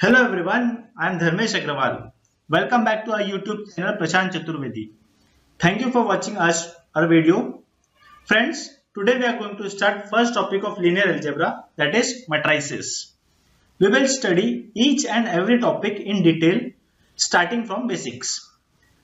Hello everyone, I am Dharmesh Agrawal. Welcome back to our YouTube channel Prashant Chaturvedi. Thank you for watching our video. Friends, today we are going to start first topic of linear algebra, that is matrices. We will study each and every topic in detail starting from basics.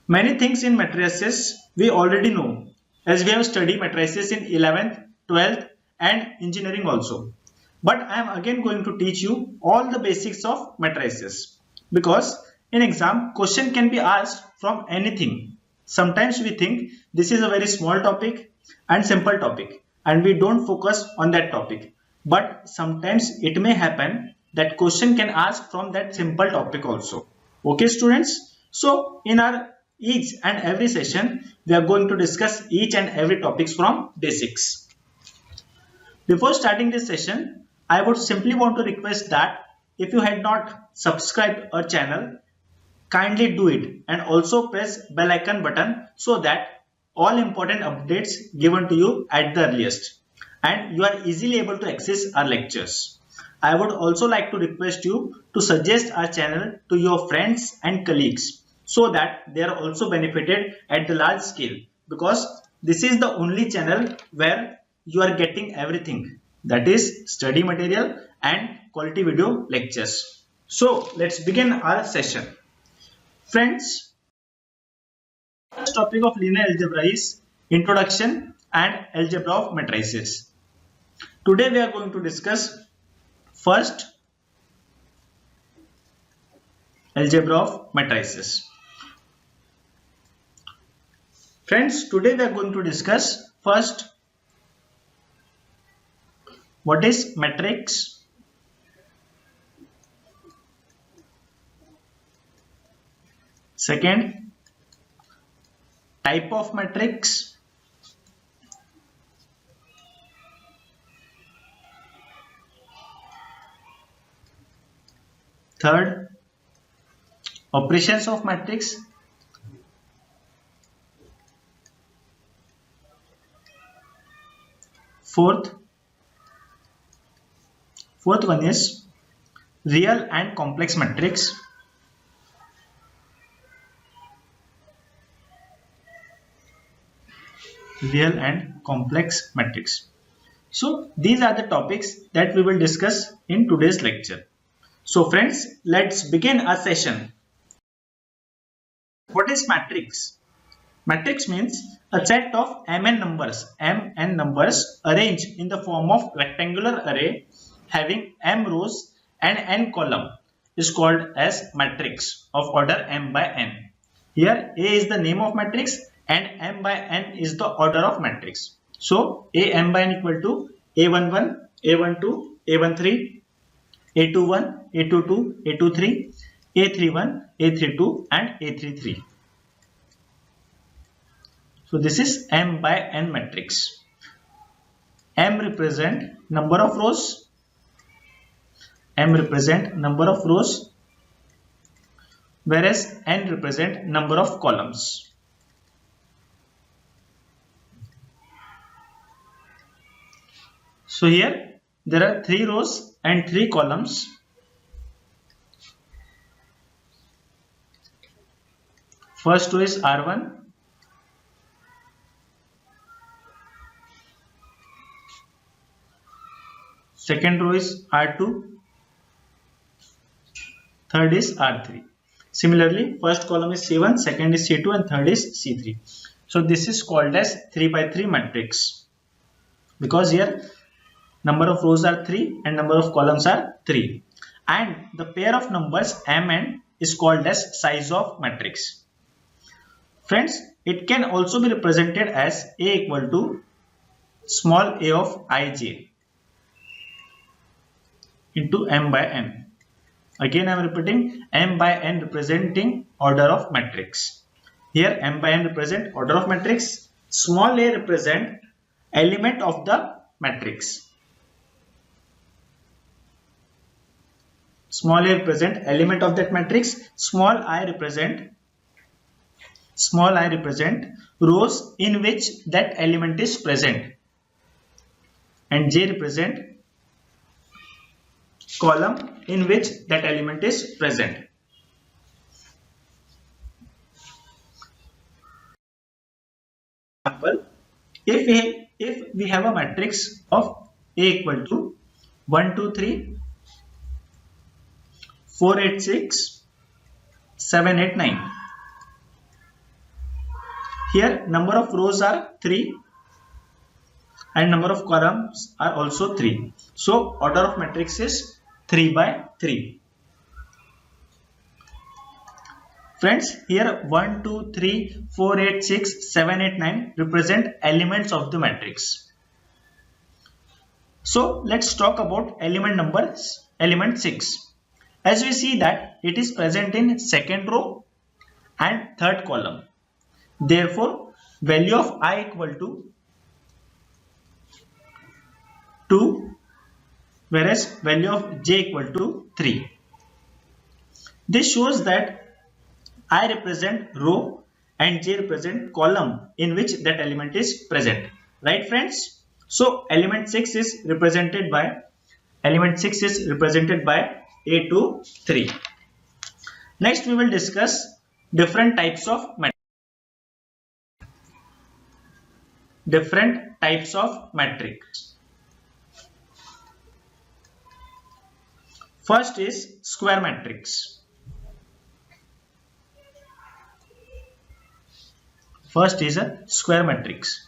Many things in matrices we already know as we have studied matrices in 11th, 12th and engineering also. But I am again going to teach you all the basics of matrices because in exam question can be asked from anything. Sometimes we think this is a very small topic and simple topic and we don't focus on that topic. But sometimes it may happen that question can ask from that simple topic also. Okay students? So in our each and every session we are going to discuss each and every topics from basics. Before starting this session, I would simply want to request that if you had not subscribed our channel, kindly do it and also press bell icon button so that all important updates given to you at the earliest and you are easily able to access our lectures. I would also like to request you to suggest our channel to your friends and colleagues so that they are also benefited at the large scale because this is the only channel where you are getting everything, that is study material and quality video lectures. So let's begin our session. Friends, first topic of linear algebra is introduction and algebra of matrices. Today we are going to discuss first algebra of matrices. Friends, today we are going to discuss first what is matrix, second type of matrix, third operations of matrix, fourth one is real and complex matrix, real and complex matrix. So these are the topics that we will discuss in today's lecture. So friends, let's begin our session. What is matrix? Matrix means a set of mn numbers arranged in the form of rectangular array having m rows and n column is called as matrix of order m by n. Here A is the name of matrix and m by n is the order of matrix. So A m by n equal to A11, A12, A13, A21, A22, A23, A31, A32 and A33. So this is m by n matrix. M represent number of rows. M represent number of rows, whereas n represent number of columns. So here there are 3 rows and 3 columns. First row is R1. Second row is R2. Third is R3. Similarly, first column is C1, second is C2 and third is C3. So this is called as 3 by 3 matrix because here number of rows are 3 and number of columns are 3. And the pair of numbers m and is called as size of matrix. Friends, it can also be represented as A equal to small a of ij into m by n. Again I am repeating, m by n representing order of matrix. Here m by n represent order of matrix, small a represent element of the matrix. Small a represent element of that matrix, small I represent rows in which that element is present, and j represent column in which that element is present. Example, if we have a matrix of A equal to 1 2 3 4 8 6 7 8 9. Here number of rows are 3 and number of columns are also 3. So order of matrix is 3 by 3. Friends, here 1, 2, 3, 4, 8, 6, 7, 8, 9 represent elements of the matrix. So let's talk about element 6. As we see that it is present in second row and third column. Therefore, value of I equal to 2, whereas value of j equal to 3. This shows that I represent row and j represent column in which that element is present. Right, friends? So element 6 is represented by A to 3. Next we will discuss different types of matrix. First is square matrix. First is a square matrix.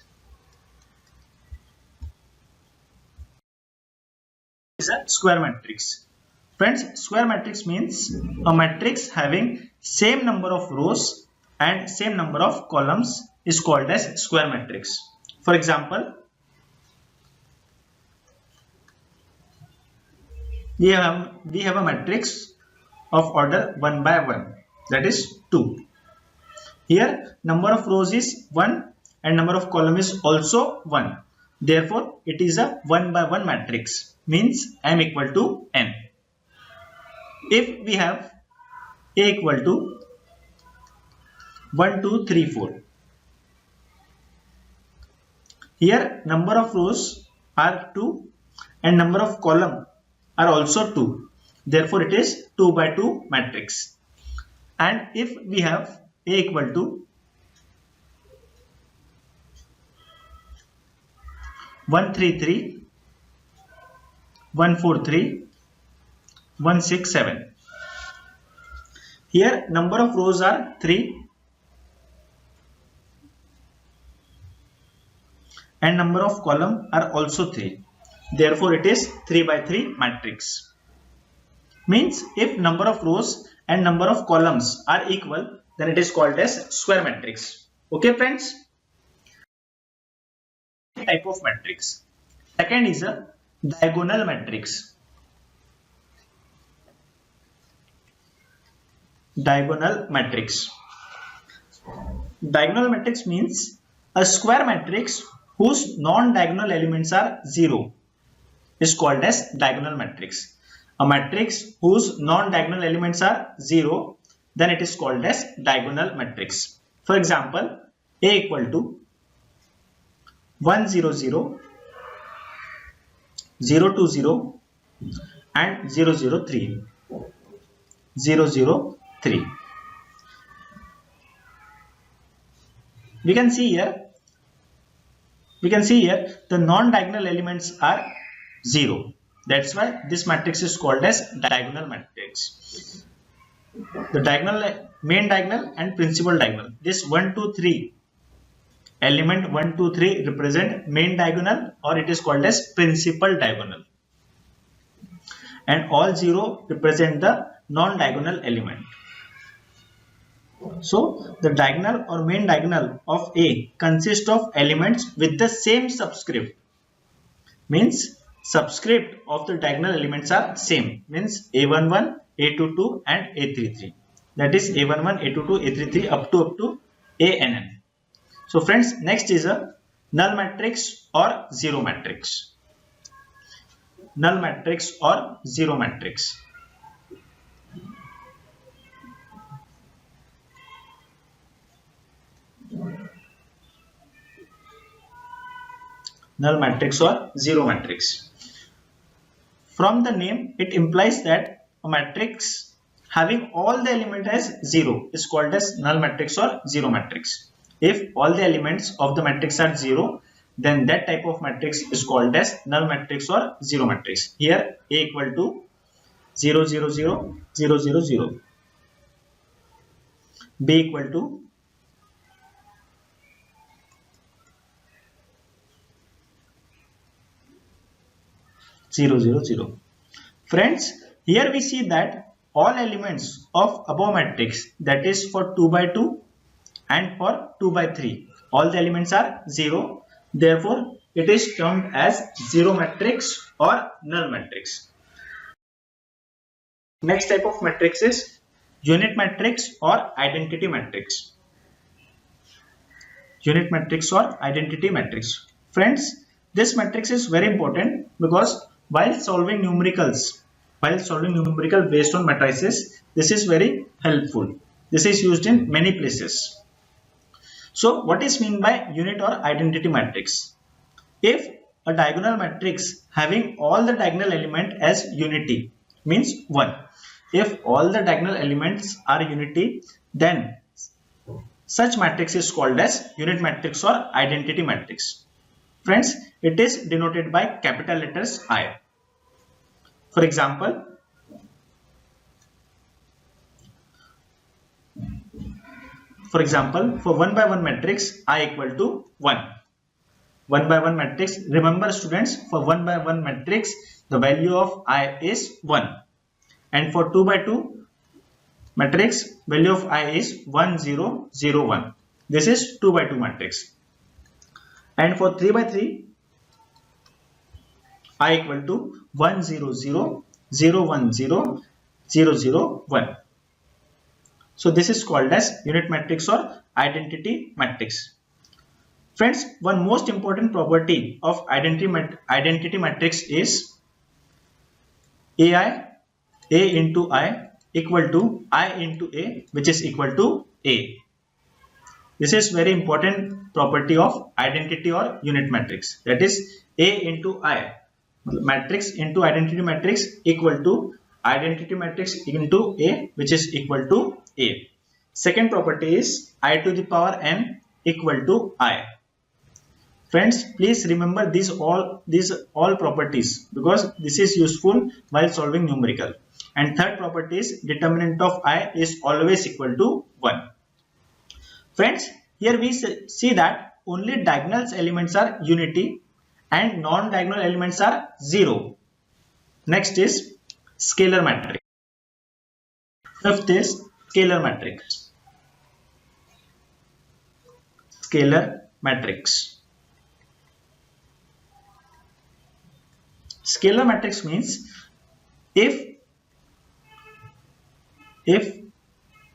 Friends, square matrix means a matrix having same number of rows and same number of columns is called as square matrix. For example, we have a matrix of order 1 by 1, that is 2. Here number of rows is 1 and number of columns is also 1. Therefore, it is a 1 by 1 matrix, means m equal to n. If we have A equal to 1, 2, 3, 4. Here number of rows are 2 and number of columns are also 2. Therefore, it is 2 by 2 matrix. And if we have A equal to 1 3 3, 1 4 3, 1 6 7. Here number of rows are 3 and number of columns are also 3. Therefore, it is 3 by 3 matrix. Means if number of rows and number of columns are equal, then it is called as square matrix. Okay, friends? Type of matrix. Second is a diagonal matrix. Diagonal matrix. Diagonal matrix means a square matrix whose non-diagonal elements are 0 is called as diagonal matrix. A matrix whose non-diagonal elements are 0, then it is called as diagonal matrix. For example, A equal to 1 0 0, 0 2 0 and 0 0 3. 0 0 3. We can see here the non-diagonal elements are 0. That's why this matrix is called as diagonal matrix. The diagonal, main diagonal and principal diagonal. This 1 2 3 element 1 2 3 represent main diagonal, or it is called as principal diagonal. And all 0 represent the non-diagonal element. So the diagonal or main diagonal of A consists of elements with the same subscript. Means subscript of the diagonal elements are same. Means A11, A22 and A33. That is A11, A22, A33 up to ANN. So friends, next is a null matrix or zero matrix. Null matrix or zero matrix. Null matrix or zero matrix. From the name, it implies that a matrix having all the elements as 0 is called as null matrix or zero matrix. If all the elements of the matrix are 0, then that type of matrix is called as null matrix or zero matrix. Here A equal to 0, 0, 0, 0, 0, 0. B equal to 0, 0, 0. Friends, here we see that all elements of above matrix, that is for 2 by 2 and for 2 by 3, all the elements are 0. Therefore, it is termed as zero matrix or null matrix. Next type of matrix is unit matrix or identity matrix. Unit matrix or identity matrix. Friends, this matrix is very important because while solving numerical based on matrices, this is very helpful. This is used in many places. So what is meant by unit or identity matrix? If a diagonal matrix having all the diagonal element as unity means 1. If all the diagonal elements are unity, then such matrix is called as unit matrix or identity matrix. Friends, it is denoted by capital letters I. For example, for 1 by 1 matrix, I equal to 1. 1 by 1 matrix, remember students, for 1 by 1 matrix, the value of I is 1. And for 2 by 2 matrix, value of I is 1, 0, 0, 1. This is 2 by 2 matrix. And for 3 by 3, I equal to 1, 0, 0, 0, 1, 0, 0, 0, 1. So this is called as unit matrix or identity matrix. Friends, one most important property of identity matrix is A into I equal to I into A, which is equal to A. This is very important property of identity or unit matrix. That is A into I, matrix into identity matrix equal to identity matrix into A, which is equal to A. Second property is I to the power n equal to I. Friends, please remember these all properties because this is useful while solving numerical. And third property is determinant of I is always equal to 1. Friends, here we see that only diagonal elements are unity and non-diagonal elements are 0. Next is scalar matrix. Fifth is scalar matrix. Scalar matrix. Scalar matrix means if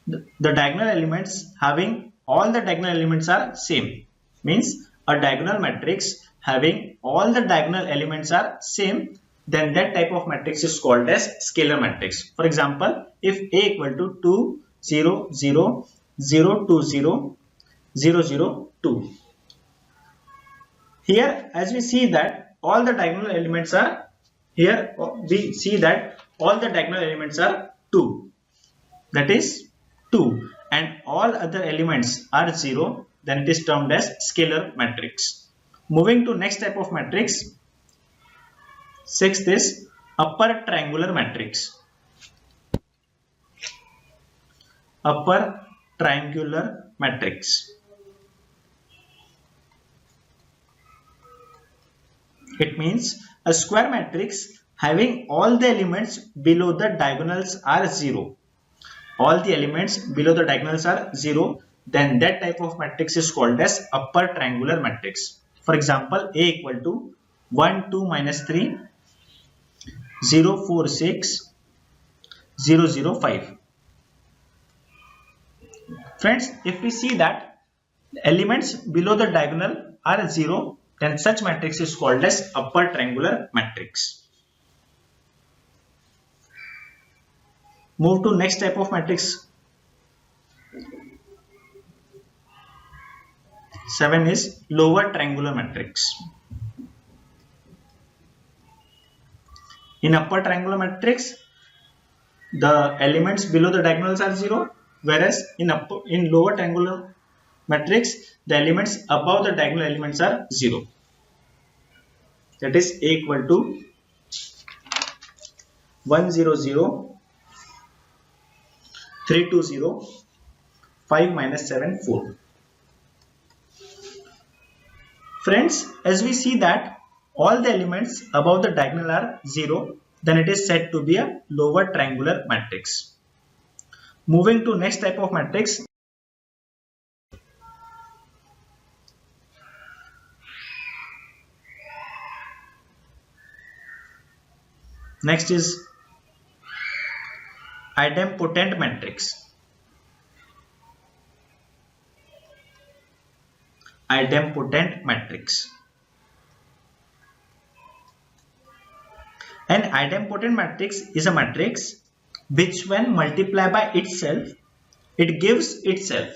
the diagonal elements having all the diagonal elements are same, means a diagonal matrix having all the diagonal elements are same, then that type of matrix is called as scalar matrix. For example, if A equal to 2, 0, 0, 0, 2, 0, 0, 0, 2. Here, as we see that all the diagonal elements are, here we see that all the diagonal elements are 2. That is 2. And all other elements are 0, then it is termed as scalar matrix. Moving to next type of matrix. Sixth is upper triangular matrix. Upper triangular matrix. It means a square matrix having all the elements below the diagonals are 0. All the elements below the diagonals are 0, then that type of matrix is called as upper triangular matrix. For example, A equal to 1, 2, minus 3, 0, 4, 6, 0, 0, 5. Friends, if we see that the elements below the diagonal are 0, then such matrix is called as upper triangular matrix. Move to next type of matrix. 7 is lower triangular matrix. In upper triangular matrix, the elements below the diagonals are 0, whereas in lower triangular matrix, the elements above the diagonal elements are 0. That is A equal to 1 0 0 3 2 0 5 minus 7 4. Friends, as we see that all the elements above the diagonal are 0, then it is said to be a lower triangular matrix. Moving to next type of matrix. Next is idempotent matrix. Idempotent matrix. An idempotent matrix is a matrix which when multiplied by itself, it gives itself.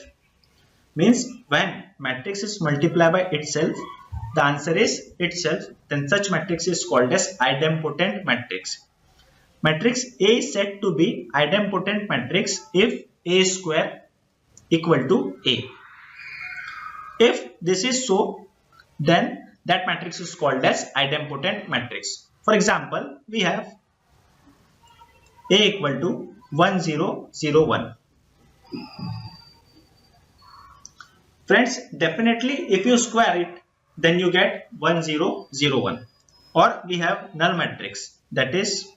Means when matrix is multiplied by itself, the answer is itself, then such matrix is called as idempotent matrix. Matrix A is said to be idempotent matrix if A square equal to A. If this is so, then that matrix is called as idempotent matrix. For example, we have A equal to 1 0 0 1. Friends, definitely if you square it, then you get 1 0 0 1. Or we have null matrix, that is,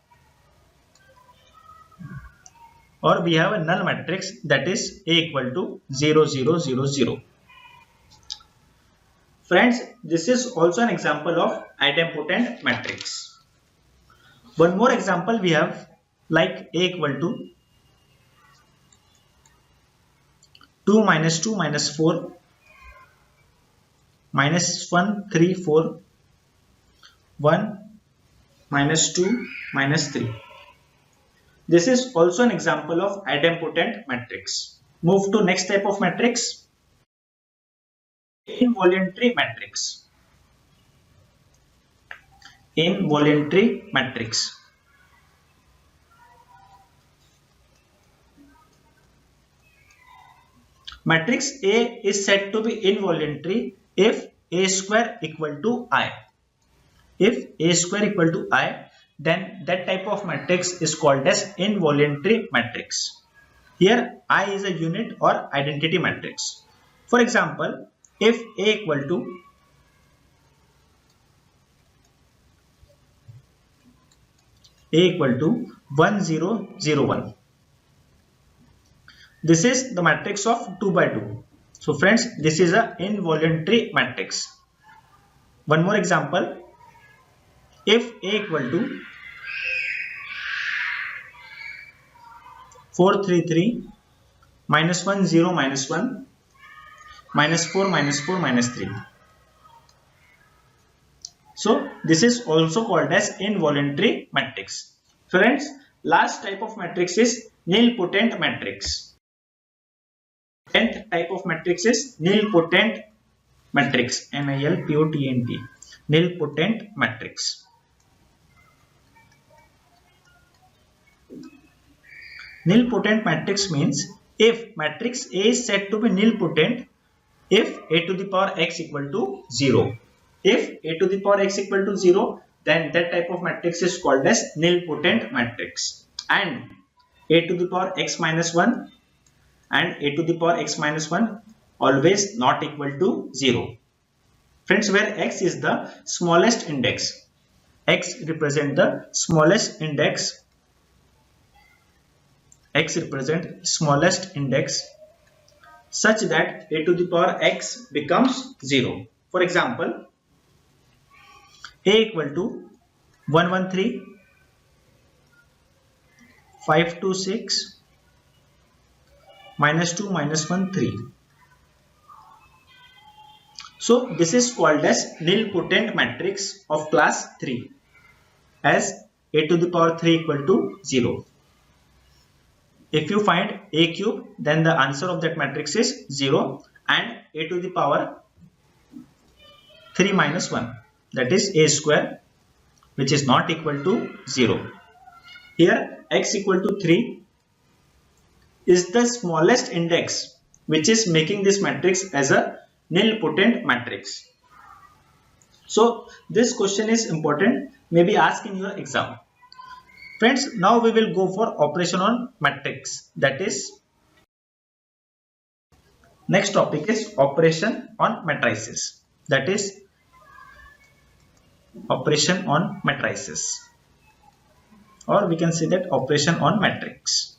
or we have a null matrix, that is A equal to 0 0 0 0. Friends, this is also an example of idempotent matrix. One more example we have, like A equal to 2 minus 2 minus 4 minus 1 3 4 1 minus 2 minus 3. This is also an example of idempotent matrix. Move to next type of matrix. Involuntary matrix. Involuntary matrix. Matrix A is said to be involuntary if A square equal to I. If A square equal to I, then that type of matrix is called as involuntary matrix. Here I is a unit or identity matrix. For example, if A equal to 1 0 0 1. This is the matrix of 2 by 2. So friends, this is an involuntary matrix. One more example. If A equal to 4 3 3 minus 1 0 minus 1 minus 4 minus 4 minus 3. So this is also called as involuntary matrix. Friends, last type of matrix is nilpotent matrix. 10th type of matrix is nilpotent matrix. Nilpotent. Nilpotent matrix. Nilpotent matrix means if matrix A is said to be nilpotent if A to the power x equal to 0. If A to the power x equal to 0, then that type of matrix is called as nilpotent matrix. And A to the power x minus 1 and A to the power x minus 1 always not equal to 0. Friends, where x is the smallest index. X represent the smallest index. X represent smallest index such that A to the power x becomes 0. For example, A equal to 113 526 minus 2 minus 1 3. So this is called as nilpotent matrix of class 3 as A to the power 3 equal to 0. If you find A cube, then the answer of that matrix is 0 and A to the power 3 minus 1, that is A square, which is not equal to 0. Here x equal to 3 is the smallest index which is making this matrix as a nilpotent matrix. So this question is important, maybe asked in your exam. Friends, now we will go for operation on matrix. That is, next topic is operation on matrices. That is operation on matrices, or we can say that operation on matrix.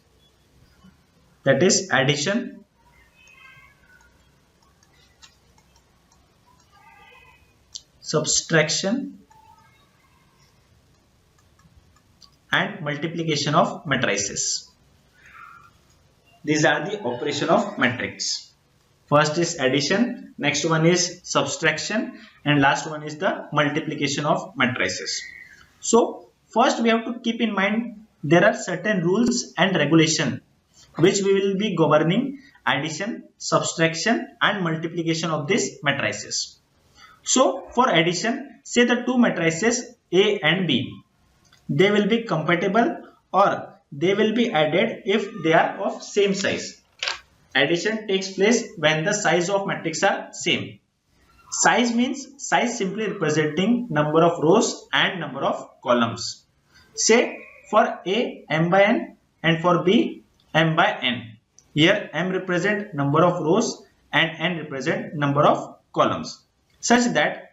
That is addition, subtraction and multiplication of matrices. These are the operation of matrix. First is addition, next one is subtraction, and last one is the multiplication of matrices. So first we have to keep in mind there are certain rules and regulation which we will be governing addition, subtraction and multiplication of these matrices. So for addition, say the two matrices A and B, they will be compatible or they will be added if they are of same size. Addition takes place when the size of matrix are same. Size means size simply representing number of rows and number of columns. Say for A m by n and for B m by n. Here m represent number of rows and n represent number of columns, such that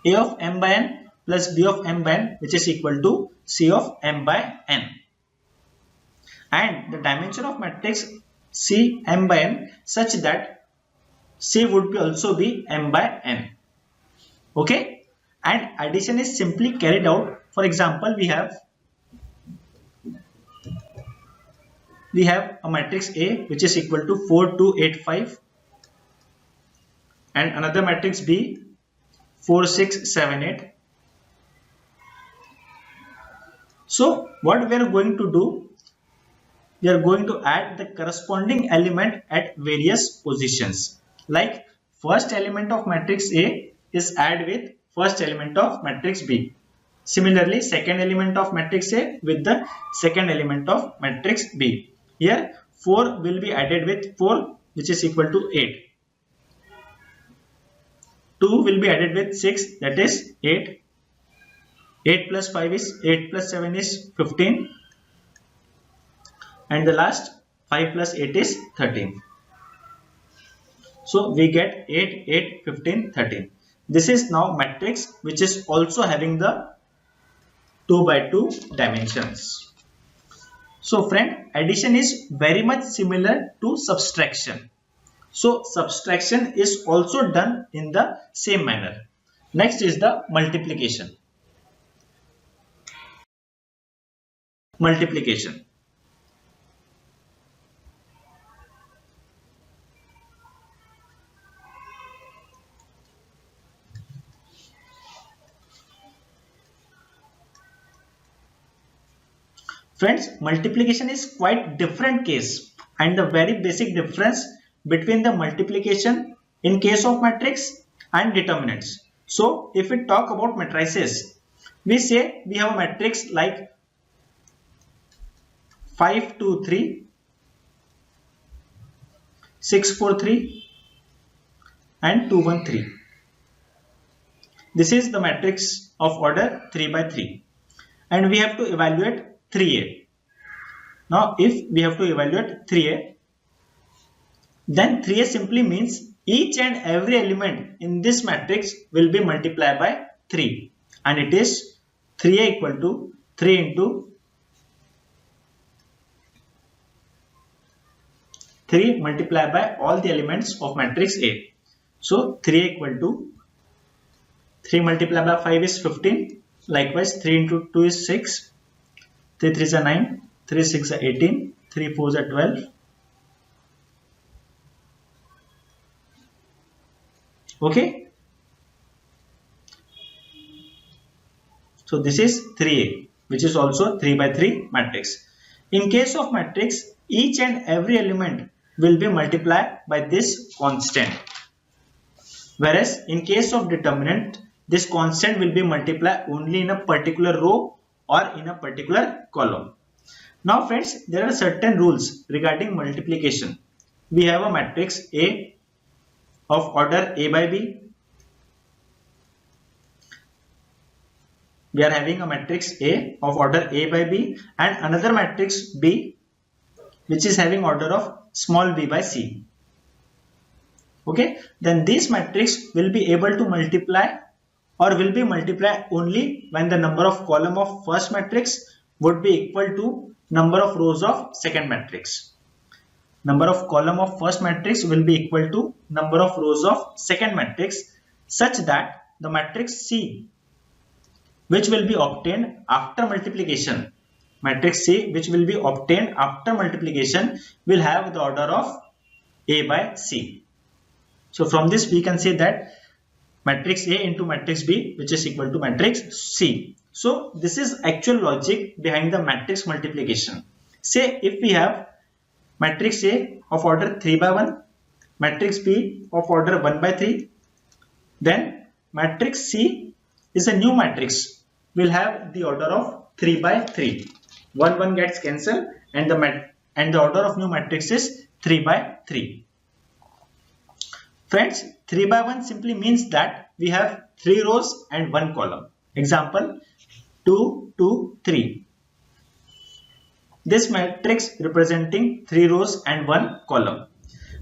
A of m by n plus B of m by n, which is equal to C of m by n. And the dimension of matrix C m by n such that C would be also be m by n. Okay, and addition is simply carried out. For example, we have a matrix A which is equal to 4, 2, 8, 5, and another matrix B 4, 6, 7, 8. So what we are going to do, we are going to add the corresponding element at various positions. Like first element of matrix A is add with first element of matrix B. Similarly, second element of matrix A with the second element of matrix B. Here 4 will be added with 4, which is equal to 8. 2 will be added with 6, that is 8. 8 plus 5 is 8 plus 7 is 15. And the last 5 plus 8 is 13. So we get 8, 8, 15, 13. This is now matrix which is also having the 2 by 2 dimensions. So friend, addition is very much similar to subtraction. So subtraction is also done in the same manner. Next is the multiplication. Multiplication. Friends, multiplication is quite different case, and the very basic difference between the multiplication in case of matrix and determinants. So if we talk about matrices, we say we have a matrix like 5, 2, 3, 6, 4, 3 and 2, 1, 3. This is the matrix of order 3 by 3, and we have to evaluate 3a. Now if we have to evaluate 3a, then 3a simply means each and every element in this matrix will be multiplied by 3, and it is 3a equal to 3 into 3 multiplied by all the elements of matrix A. So 3a equal to 3 multiplied by 5 is 15. Likewise 3 into 2 is 6. 3 3s are 9, 3 6 are 18, 3 4s are 12. Okay. So this is 3a, which is also 3 by 3 matrix. In case of matrix, each and every element will be multiplied by this constant. Whereas in case of determinant, this constant will be multiplied only in a particular row or in a particular column. Now friends, there are certain rules regarding multiplication. We have a matrix A of order A by B. We are having a matrix A of order A by B and another matrix B which is having order of small b by C. Okay, then this matrix will be able to multiply or will be multiplied only when the number of column of first matrix would be equal to number of rows of second matrix. Number of column of first matrix will be equal to number of rows of second matrix such that the matrix C which will be obtained after multiplication, matrix C which will be obtained after multiplication will have the order of A by C. So from this we can say that matrix A into matrix B which is equal to matrix C. So this is actual logic behind the matrix multiplication. Say if we have matrix A of order 3 by 1, matrix B of order 1 by 3, then matrix C is a new matrix, will have the order of 3 by 3. 1 gets cancelled and the order of new matrix is 3 by 3. Friends, 3 by 1 simply means that we have 3 rows and 1 column. Example 2, 2, 3. This matrix representing 3 rows and 1 column.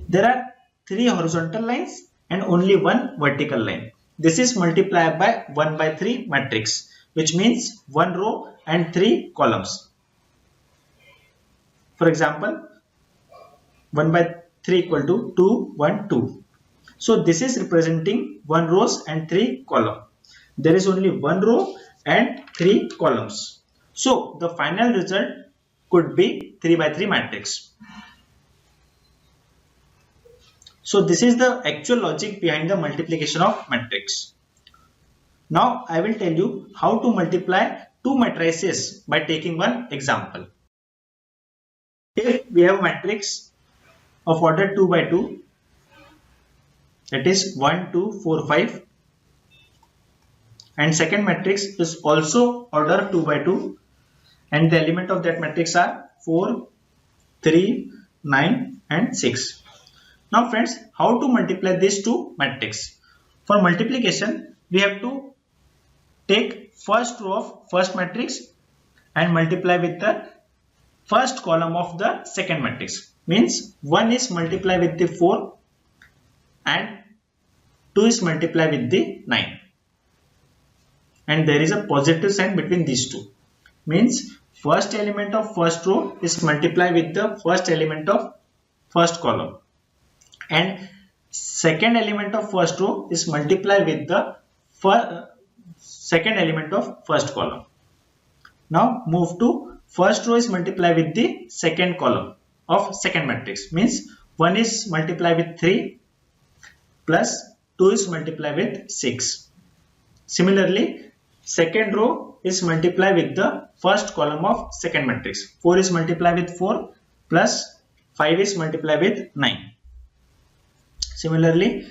There are 3 horizontal lines and only 1 vertical line. This is multiplied by 1 by 3 matrix, which means 1 row and 3 columns. For example, 1 by 3 equal to 2, 1, 2. So this is representing 1 rows and 3 column. There is only 1 row and 3 columns. So the final result could be 3 by 3 matrix. So this is the actual logic behind the multiplication of matrix. Now I will tell you how to multiply two matrices by taking one example. If we have a matrix of order 2 by 2, that is 1, 2, 4, 5, and second matrix is also order 2 by 2 and the element of that matrix are 4, 3, 9 and 6. Now friends, how to multiply these two matrices? For multiplication, we have to take first row of first matrix and multiply with the first column of the second matrix. Means 1 is multiplied with the 4 and 2 is multiplied with the 9. And there is a positive sign between these two. Means first element of first row is multiplied with the first element of first column. And second element of first row is multiplied with the second element of first column. Now move to first row is multiplied with the second column of second matrix. Means 1 is multiplied with 3 plus 2 is multiplied with 6. Similarly, second row is multiplied with the first column of second matrix. 4 is multiplied with 4 plus 5 is multiplied with 9. Similarly,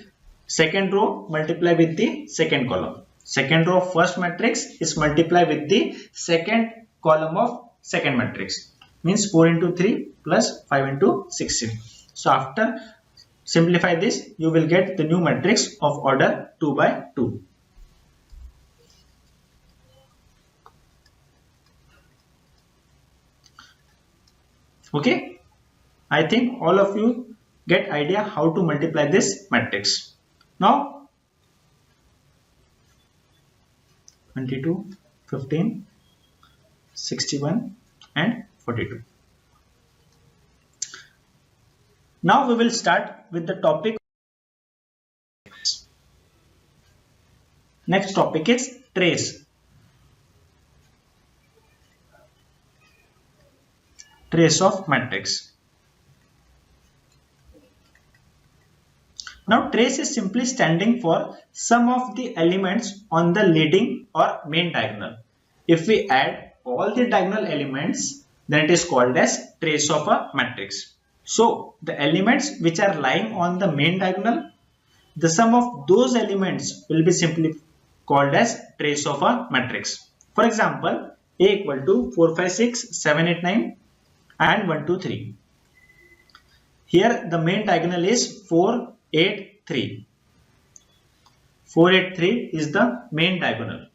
second row multiplied with the second column. Second row of first matrix is multiplied with the second column of second matrix. Means 4 into 3 plus 5 into 16. So after simplify this, you will get the new matrix of order 2 by 2. Okay, I think all of you get idea how to multiply this matrix. Now 22, 15, 61 and 42. Now we will start with the topic. Next topic is trace. Trace of matrix. Now trace is simply standing for sum of the elements on the leading or main diagonal. If we add all the diagonal elements, then it is called as trace of a matrix. So the elements which are lying on the main diagonal, the sum of those elements will be simply called as trace of a matrix. For example, A equal to 4, 5, 6, 7, 8, 9 and 1, 2, 3. Here the main diagonal is 4, 8, 3. 4, 8, 3 is the main diagonal.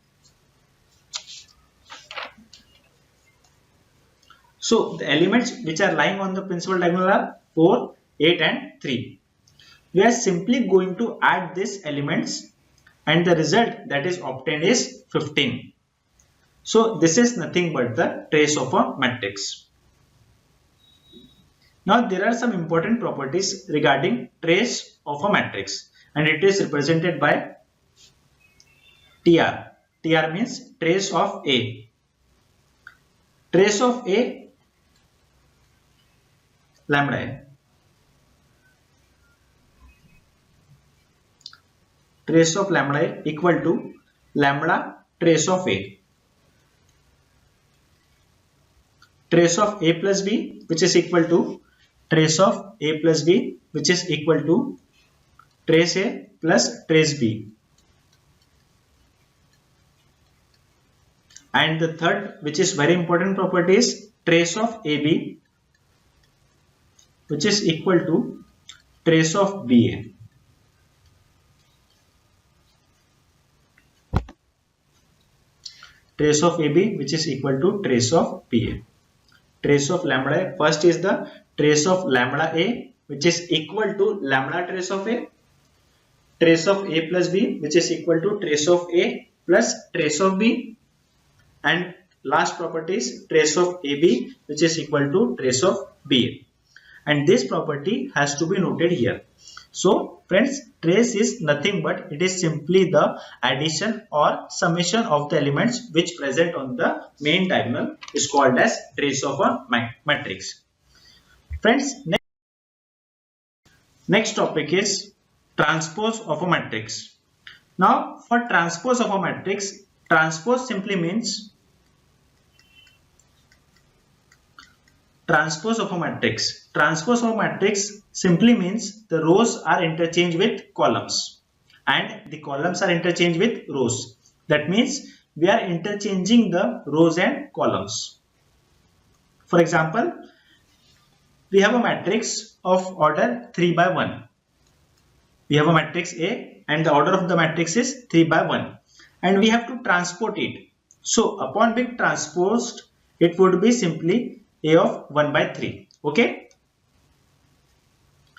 So the elements which are lying on the principal diagonal are 4, 8 and 3. We are simply going to add these elements and the result that is obtained is 15. So this is nothing but the trace of a matrix. Now there are some important properties regarding trace of a matrix and it is represented by TR. TR means trace of A. Trace of A, lambda A. Trace of lambda A equal to lambda trace of A. Trace of A plus B, which is equal to trace of A plus B, which is equal to trace A plus trace B. And the third, which is very important property, is trace of AB, which is equal to trace of BA. Trace of AB, which is equal to trace of BA. Trace of lambda A. First is the trace of lambda A, which is equal to lambda trace of A. Trace of A plus B, which is equal to trace of A plus trace of B. And last property is trace of AB, which is equal to trace of BA. And this property has to be noted here. So friends, trace is nothing but it is simply the addition or summation of the elements which present on the main diagonal is called as trace of a matrix. Friends, next topic is transpose of a matrix. Now for transpose of a matrix, transpose simply means transpose of a matrix. Transpose of a matrix simply means the rows are interchanged with columns and the columns are interchanged with rows. That means we are interchanging the rows and columns. For example, we have a matrix of order 3 by 1. We have a matrix A and the order of the matrix is 3 by 1 and we have to transpose it. So upon being transposed, it would be simply A of 1 by 3. Okay.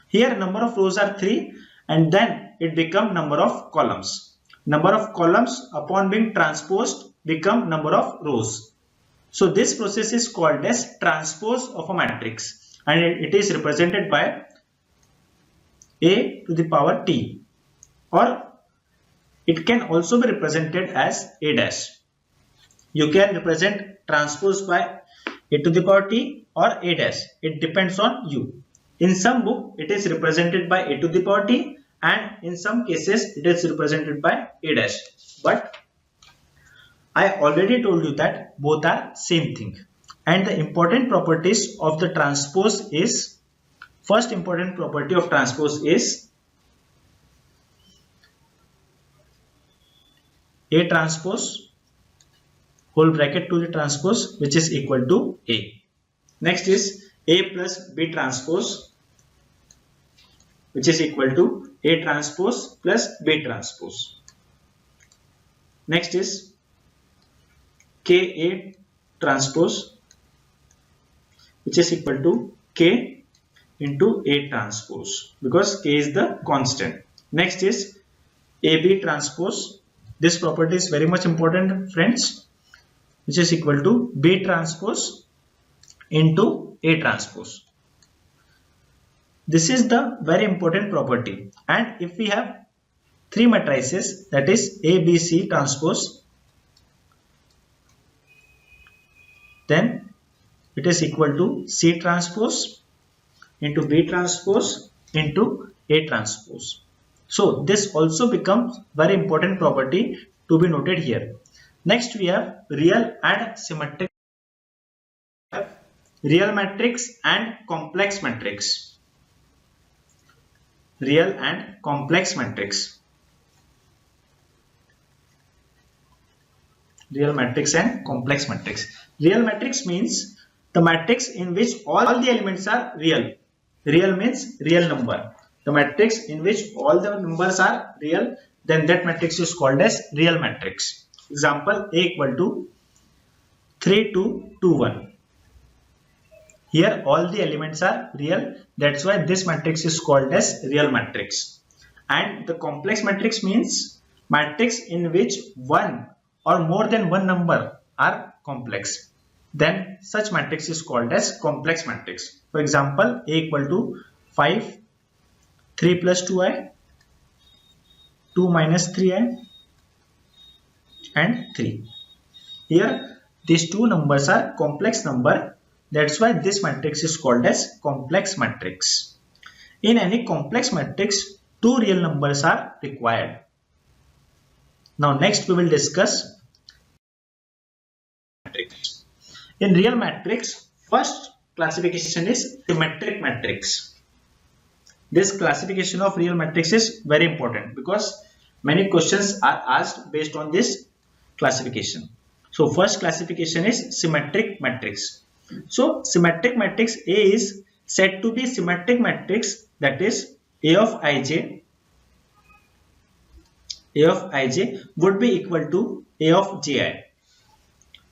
Here number of rows are 3 and then it become number of columns. Number of columns upon being transposed become number of rows. So this process is called as transpose of a matrix and it is represented by A to the power T, or it can also be represented as A dash. You can represent transpose by A to the power T or A dash. It depends on you. In some book it is represented by A to the power T and in some cases it is represented by A dash. But I already told you that both are same thing. And the important properties of the transpose is, first important property of transpose is A transpose whole bracket to the transpose, which is equal to A. Next is A plus B transpose, which is equal to A transpose plus B transpose. Next is KA transpose, which is equal to K into A transpose, because K is the constant. Next is AB transpose. This property is very much important, friends, which is equal to B transpose into A transpose. This is the very important property. And if we have three matrices, that is A, B, C transpose, then it is equal to C transpose into B transpose into A transpose. So this also becomes very important property to be noted here. Next we have real and symmetric, real matrix and complex matrix. Real and complex matrix. Real matrix and complex matrix. Real matrix means the matrix in which all the elements are real. Real means real number. The matrix in which all the numbers are real, then that matrix is called as real matrix. Example, A equal to 3, 2, 2, 1. Here all the elements are real. That's why this matrix is called as real matrix. And the complex matrix means matrix in which one or more than one number are complex. Then such matrix is called as complex matrix. For example, A equal to 5, 3 plus 2i, 2 minus 3i and 3. Here these two numbers are complex number. That's why this matrix is called as complex matrix. In any complex matrix, two real numbers are required. Now next we will discuss matrix. In real matrix, first classification is symmetric matrix. This classification of real matrix is very important because many questions are asked based on this classification. So first classification is symmetric matrix. So symmetric matrix A is said to be symmetric matrix, that is A of ij would be equal to A of ji.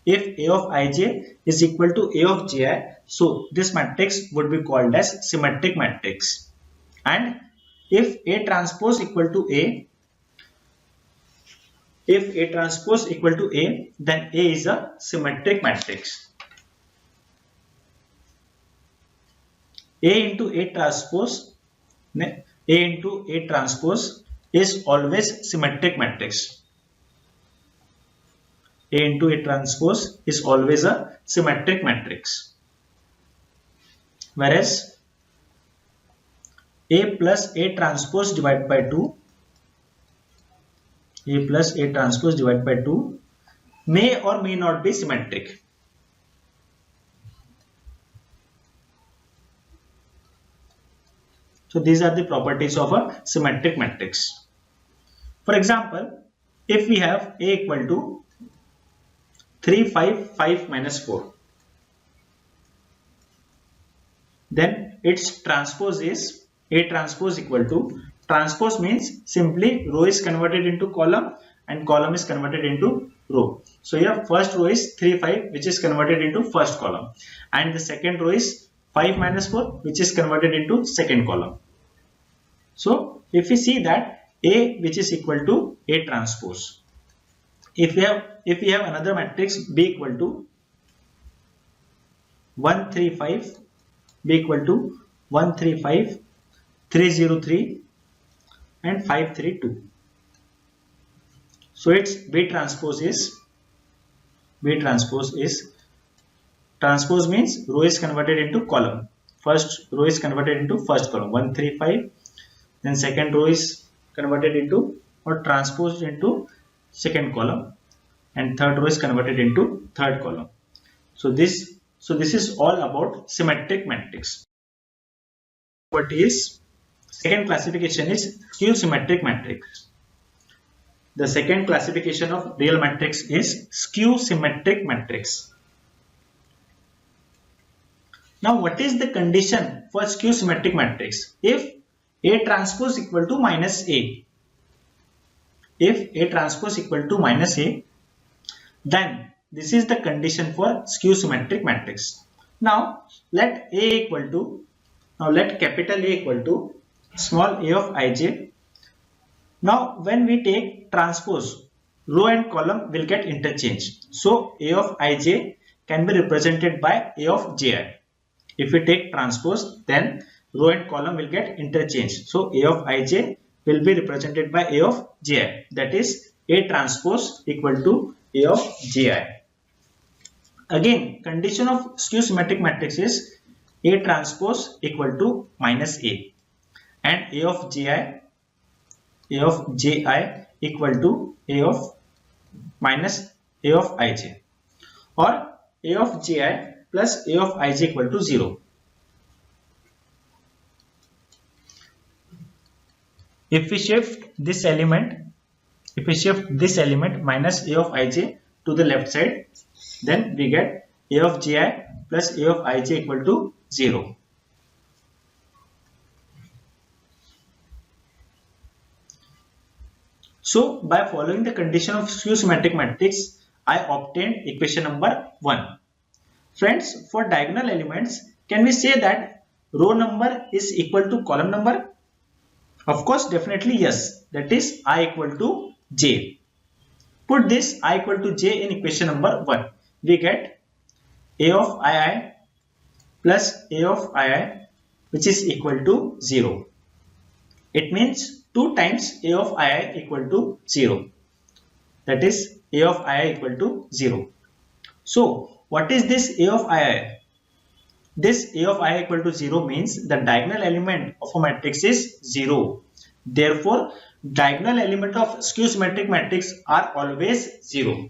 If A of ij is equal to A of ji, so this matrix would be called as symmetric matrix. And if A transpose equal to A, then A is a symmetric matrix. A into A transpose is always symmetric matrix. A into A transpose is always a symmetric matrix. Whereas A plus A transpose divided by 2, may or may not be symmetric. So these are the properties of a symmetric matrix. For example, if we have A equal to 3, 5, 5 minus 4, then its transpose is A transpose equal to, transpose means simply row is converted into column and column is converted into row. So here first row is 3, 5 which is converted into first column, and the second row is 5 minus 4 which is converted into second column. So if we see that A which is equal to A transpose, if we have another matrix B equal to 1, 3, 5, B equal to 1, 3, 5, 3, 0, 3 and 5, 3, 2. So its B transpose is, transpose means row is converted into column. First row is converted into first column, 1, 3, 5. Then second row is converted into or transposed into second column, and third row is converted into third column. So this is all about symmetric matrix. What is second classification is skew symmetric matrix. The second classification of real matrix is skew symmetric matrix. Now what is the condition for skew symmetric matrix? If A transpose equal to minus A, then this is the condition for skew symmetric matrix. Now let capital A equal to small a of ij. Now when we take transpose, row and column will get interchanged. So A of ij can be represented by A of ji. If we take transpose, then row and column will get interchanged. So A of ij will be represented by A of ji. That is A transpose equal to A of ji. Again, condition of skew symmetric matrix is A transpose equal to minus A, and A of ji equal to A of minus A of ij, or A of ji plus A of ij equal to 0. If we shift this element minus A of ij to the left side, then we get A of ji plus A of ij equal to 0. So by following the condition of skew symmetric matrix, I obtained equation number 1. Friends, for diagonal elements, can we say that row number is equal to column number? Of course, definitely yes. That is I equal to j. Put this I equal to j in equation number 1. We get A of ii plus A of ii, which is equal to 0. It means 2 times A of ii equal to 0. That is A of ii equal to 0. So what is this A of ii? This A of ii equal to 0 means the diagonal element of a matrix is 0. Therefore, diagonal element of skew symmetric matrix are always 0.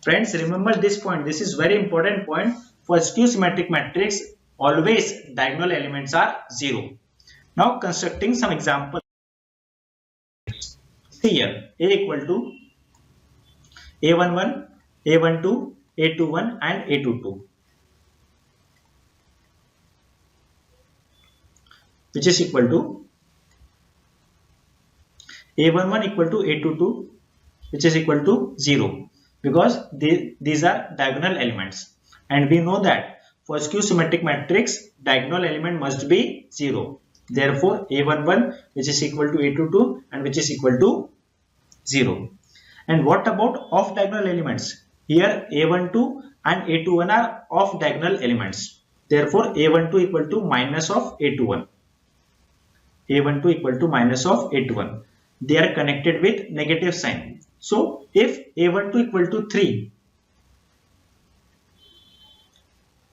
Friends, remember this point. This is very important point. For skew symmetric matrix, always diagonal elements are 0. Now constructing some example. Here A equal to A11, A12, A21 and A22, which is equal to A11 equal to A22, which is equal to 0, because these are diagonal elements, and we know that for skew symmetric matrix diagonal element must be 0. Therefore A11 which is equal to A22 and which is equal to 0. And what about off diagonal elements? Here A12 and A21 are off diagonal elements. Therefore A12 equal to minus of A21. A12 equal to minus of A21. They are connected with negative sign. So if A12 equal to 3,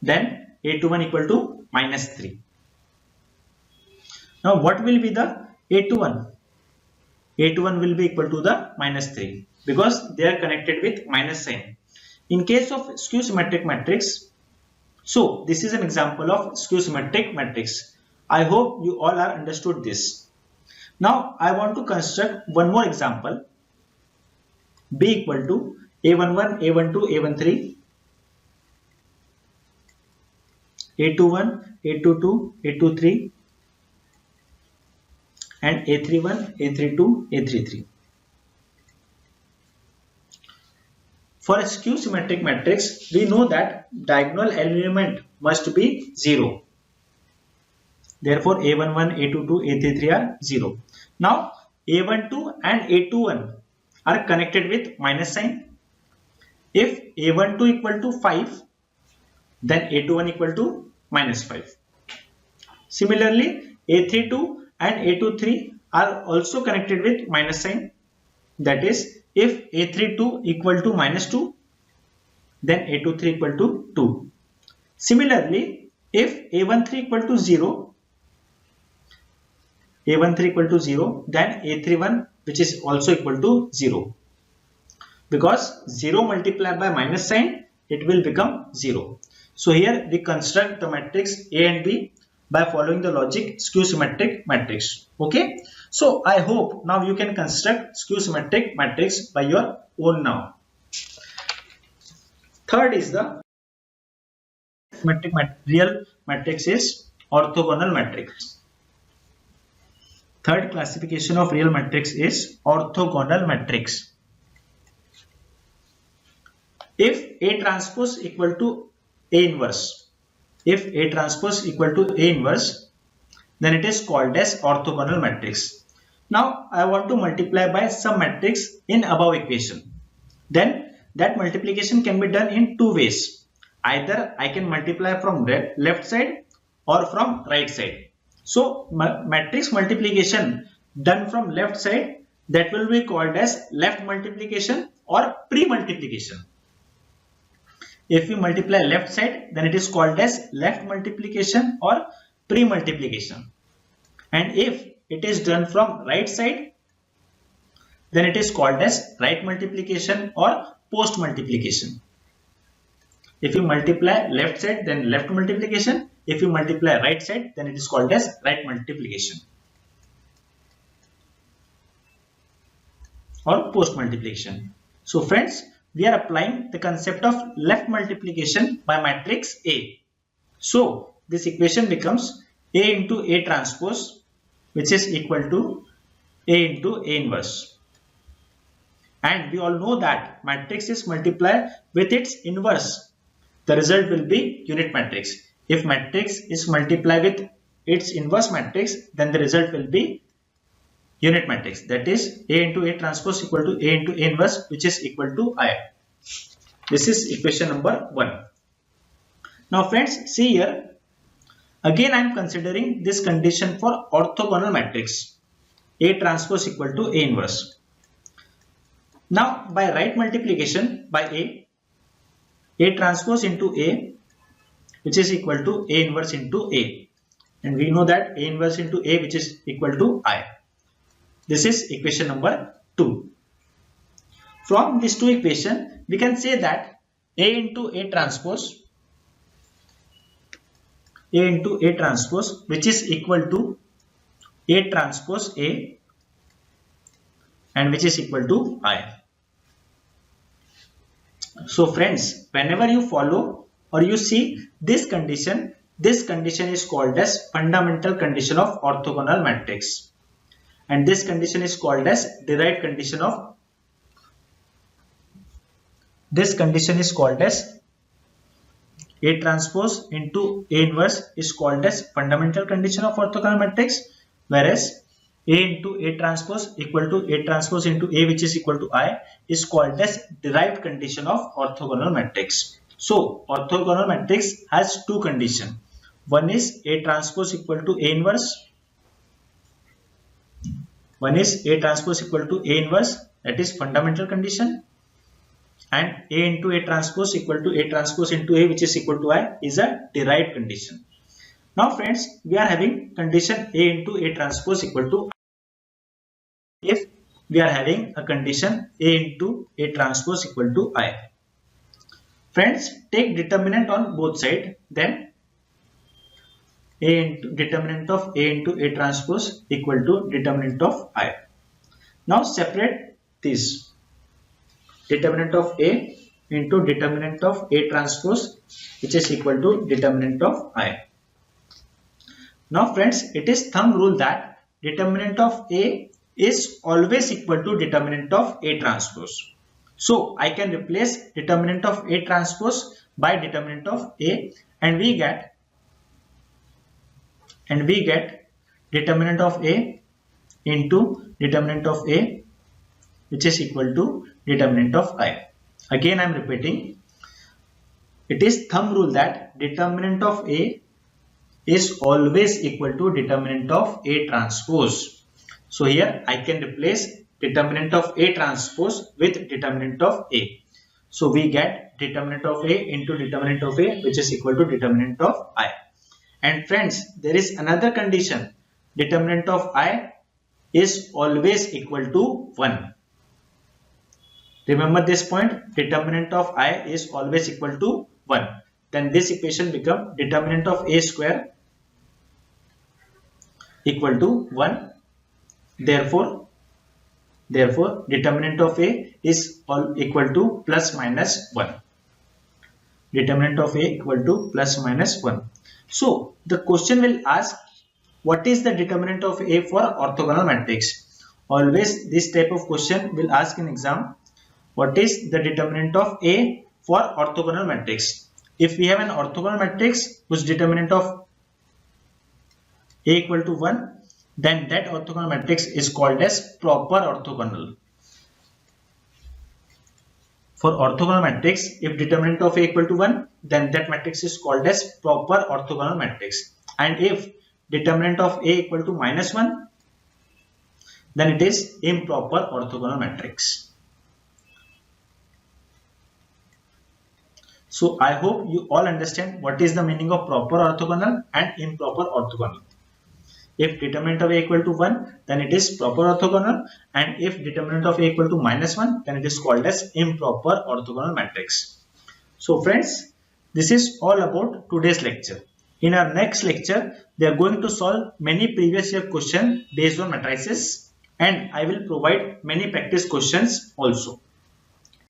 then A21 equal to minus 3. Now what will be the A21? A21 will be equal to the minus 3 because they are connected with minus sign. In case of skew symmetric matrix, so this is an example of skew symmetric matrix. I hope you all are understood this. Now I want to construct one more example. B equal to A11, A12, A13, A21, A22, A23 and A31, A32, A33. For a skew symmetric matrix, we know that diagonal element must be 0. Therefore, A11, A22, A33 are 0. Now, A12 and A21 are connected with minus sign. If A12 equal to 5, then A21 equal to minus 5. Similarly, A32 and A23 are also connected with minus sign. That is, if A32 equal to minus 2, then A23 equal to 2. Similarly, if A13 equal to 0, A13 equal to 0, then A31 which is also equal to 0. Because 0 multiplied by minus sign, it will become 0. So here we construct the matrix A and B by following the logic skew symmetric matrix. Okay. So I hope now you can construct skew symmetric matrix by your own now. Third is the real matrix is orthogonal matrix. Third classification of real matrix is orthogonal matrix. If A transpose equal to A inverse, if A transpose equal to A inverse, then it is called as orthogonal matrix. Now I want to multiply by some matrix in above equation. Then that multiplication can be done in two ways. Either I can multiply from left side or from right side. So matrix multiplication done from left side, that will be called as left multiplication or pre-multiplication. If we multiply left side, then it is called as left multiplication or pre-multiplication. And if it is done from right side, then it is called as right multiplication or post multiplication. If you multiply left side, then left multiplication. If you multiply right side, then it is called as right multiplication or post multiplication. So friends, we are applying the concept of left multiplication by matrix A. So this equation becomes A into A transpose, which is equal to A into A inverse. And we all know that matrix is multiplied with its inverse. The result will be unit matrix. If matrix is multiplied with its inverse matrix, then the result will be unit matrix. That is A into A transpose equal to A into A inverse, which is equal to I. This is equation number 1. Now friends, see here. Again I am considering this condition for orthogonal matrix. A transpose equal to A inverse. Now by right multiplication by A transpose into A, which is equal to A inverse into A. And we know that A inverse into A, which is equal to I. This is equation number 2. From these two equations, we can say that A into A transpose, which is equal to A transpose A, and which is equal to I. So friends, whenever you follow or you see this condition is called as fundamental condition of orthogonal matrix. And this condition is called as derived condition of A transpose into A inverse is called as fundamental condition of orthogonal matrix, whereas A into A transpose equal to A transpose into A, which is equal to I, is called as derived condition of orthogonal matrix. So orthogonal matrix has two conditions. One is A transpose equal to A inverse. One is A transpose equal to A inverse, that is fundamental condition. And A into A transpose equal to A transpose into A, which is equal to I, is a derived condition. Now friends, we are having condition A into A transpose equal to I. If we are having a condition A into A transpose equal to I. Friends, take determinant on both sides, then A into determinant of A into A transpose equal to determinant of I. Now separate this. Determinant of A into determinant of A transpose, which is equal to determinant of I. Now friends, it is thumb rule that determinant of A is always equal to determinant of A transpose. So I can replace determinant of A transpose by determinant of A, and we get determinant of A into determinant of A, which is equal to determinant of I. Again I am repeating, it is thumb rule that determinant of A is always equal to determinant of A transpose. So here I can replace determinant of A transpose with determinant of A. So we get determinant of A into determinant of A, which is equal to determinant of I. And friends, there is another condition. Determinant of I is always equal to 1. Remember this point, determinant of I is always equal to 1. Then this equation becomes determinant of A square equal to 1. Therefore determinant of A is equal to plus minus 1. Determinant of A equal to plus minus 1. So the question will ask, what is the determinant of A for orthogonal matrix? Always this type of question will ask in exam. What is the determinant of A for orthogonal matrix? If we have an orthogonal matrix whose determinant of A equal to 1, then that orthogonal matrix is called as proper orthogonal. For orthogonal matrix, if determinant of A equal to 1, then that matrix is called as proper orthogonal matrix. And if determinant of A equal to minus 1, then it is improper orthogonal matrix. So I hope you all understand what is the meaning of proper orthogonal and improper orthogonal. If determinant of A equal to 1, then it is proper orthogonal, and if determinant of A equal to minus 1, then it is called as improper orthogonal matrix. So friends, this is all about today's lecture. In our next lecture, we are going to solve many previous year questions based on matrices, and I will provide many practice questions also.